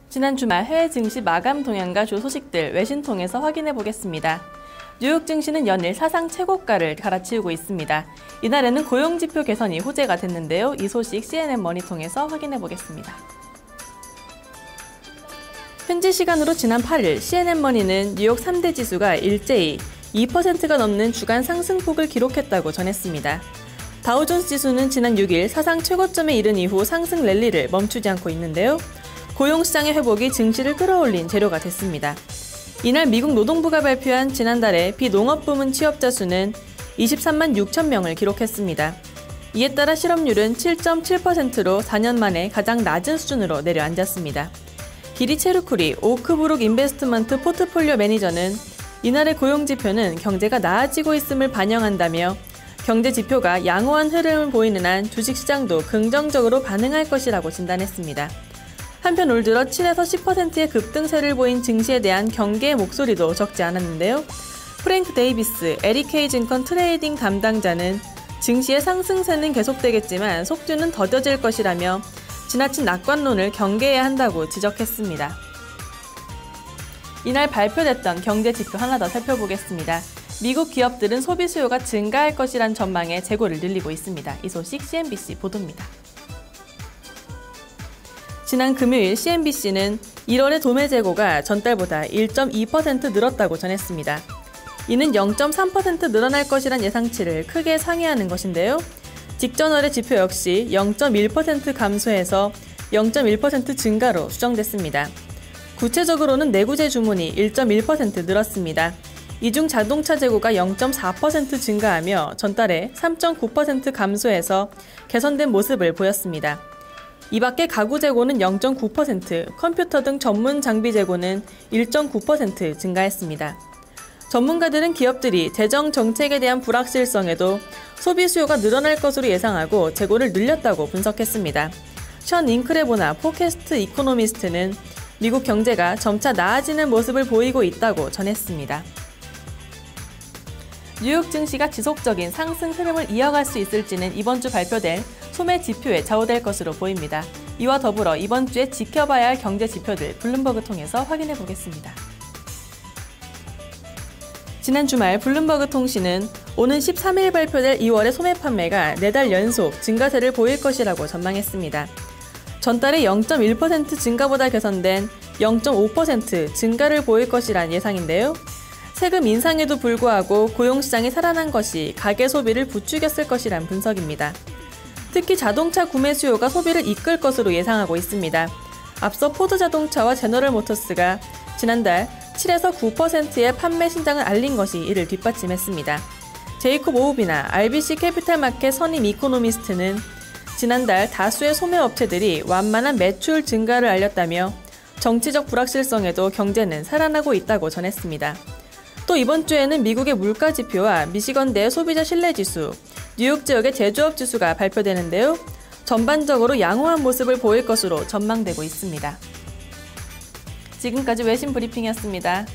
지난 주말 해외 증시 마감 동향과 주 소식들 외신 통해서 확인해 보겠습니다. 뉴욕 증시는 연일 사상 최고가를 갈아치우고 있습니다. 이날에는 고용지표 개선이 호재가 됐는데요. 이 소식 CNN 머니 통해서 확인해 보겠습니다. 현지 시간으로 지난 8일 CNN 머니는 뉴욕 3대 지수가 일제히 2%가 넘는 주간 상승폭을 기록했다고 전했습니다. 다우존스 지수는 지난 6일 사상 최고점에 이른 이후 상승 랠리를 멈추지 않고 있는데요. 고용시장의 회복이 증시를 끌어올린 재료가 됐습니다. 이날 미국 노동부가 발표한 지난달의 비농업 부문 취업자 수는 23만 6천 명을 기록했습니다. 이에 따라 실업률은 7.7%로 4년 만에 가장 낮은 수준으로 내려앉았습니다. 기리 체르쿠리 오크브룩 인베스트먼트 포트폴리오 매니저는 이날의 고용지표는 경제가 나아지고 있음을 반영한다며 경제 지표가 양호한 흐름을 보이는 한 주식시장도 긍정적으로 반응할 것이라고 진단했습니다. 한편 올 들어 7에서 10%의 급등세를 보인 증시에 대한 경계의 목소리도 적지 않았는데요. 프랭크 데이비스 에리케이 증권 트레이딩 담당자는 증시의 상승세는 계속되겠지만 속주는 더뎌질 것이라며 지나친 낙관론을 경계해야 한다고 지적했습니다. 이날 발표됐던 경제지표 하나 더 살펴보겠습니다. 미국 기업들은 소비 수요가 증가할 것이란 전망에 재고를 늘리고 있습니다. 이 소식 CNBC 보도입니다. 지난 금요일 CNBC는 1월의 도매 재고가 전달보다 1.2% 늘었다고 전했습니다. 이는 0.3% 늘어날 것이란 예상치를 크게 상회하는 것인데요. 직전월의 지표 역시 0.1% 감소해서 0.1% 증가로 수정됐습니다. 구체적으로는 내구재 주문이 1.1% 늘었습니다. 이 중 자동차 재고가 0.4% 증가하며 전달에 3.9% 감소해서 개선된 모습을 보였습니다. 이 밖에 가구 재고는 0.9%, 컴퓨터 등 전문 장비 재고는 1.9% 증가했습니다. 전문가들은 기업들이 재정 정책에 대한 불확실성에도 소비 수요가 늘어날 것으로 예상하고 재고를 늘렸다고 분석했습니다. 션 잉크레보나 포캐스트 이코노미스트는 미국 경제가 점차 나아지는 모습을 보이고 있다고 전했습니다. 뉴욕 증시가 지속적인 상승 흐름을 이어갈 수 있을지는 이번 주 발표될 소매 지표에 좌우될 것으로 보입니다. 이와 더불어 이번 주에 지켜봐야 할 경제 지표들 블룸버그 통해서 확인해 보겠습니다. 지난 주말 블룸버그 통신은 오는 13일 발표될 2월의 소매 판매가 4달 연속 증가세를 보일 것이라고 전망했습니다. 전달의 0.1% 증가보다 개선된 0.5% 증가를 보일 것이란 예상인데요. 세금 인상에도 불구하고 고용시장이 살아난 것이 가계 소비를 부추겼을 것이란 분석입니다. 특히 자동차 구매 수요가 소비를 이끌 것으로 예상하고 있습니다. 앞서 포드자동차와 제너럴모터스가 지난달 7에서 9%의 판매 신장을 알린 것이 이를 뒷받침했습니다. 제이콥 오읒이나 RBC 캐피탈마켓 선임 이코노미스트는 지난달 다수의 소매 업체들이 완만한 매출 증가를 알렸다며 정치적 불확실성에도 경제는 살아나고 있다고 전했습니다. 또 이번 주에는 미국의 물가 지표와 미시건대의 소비자 신뢰지수, 뉴욕 지역의 제조업 지수가 발표되는데요. 전반적으로 양호한 모습을 보일 것으로 전망되고 있습니다. 지금까지 외신 브리핑이었습니다.